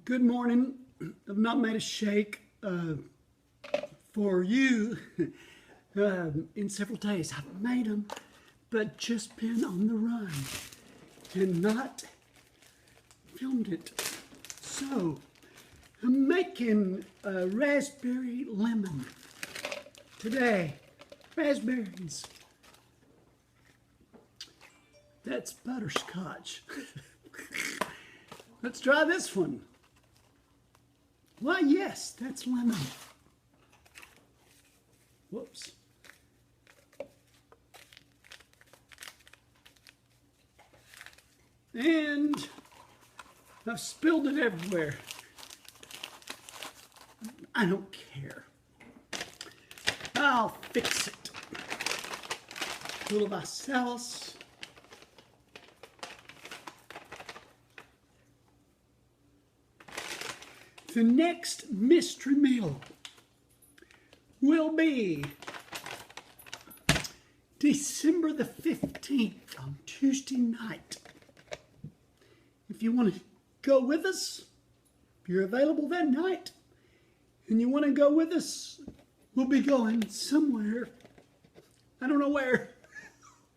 Good morning. I've not made a shake for you in several days. I've made them, but just been on the run and not filmed it. So I'm making raspberry lemon today. Raspberries. That's butterscotch. Let's try this one. Why, yes, that's lemon. Whoops. And I've spilled it everywhere. I don't care. I'll fix it. A little Vaselis. The next mystery meal will be December the 15th on Tuesday night. If you want to go with us, if you're available that night and you want to go with us, we'll be going somewhere. I don't know where,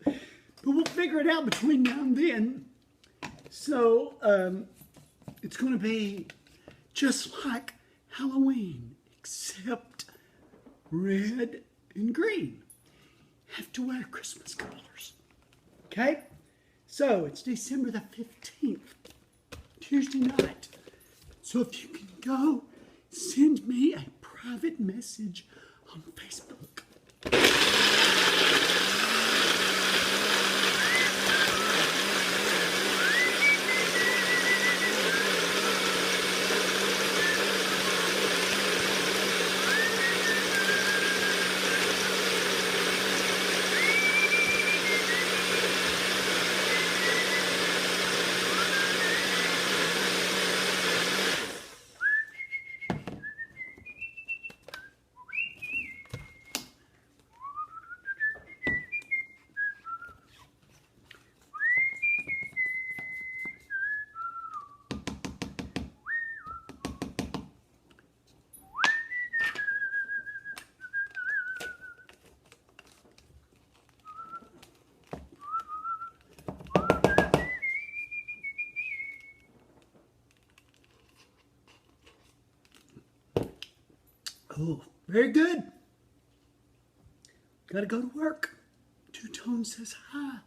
but we'll figure it out between now and then. So it's going to be just like Halloween, except red and green. Have to wear Christmas colors. Okay? So it's December the 15th, Tuesday night. So if you can go, send me a private message on Facebook. Oh, very good. Gotta go to work. Two Tone says hi.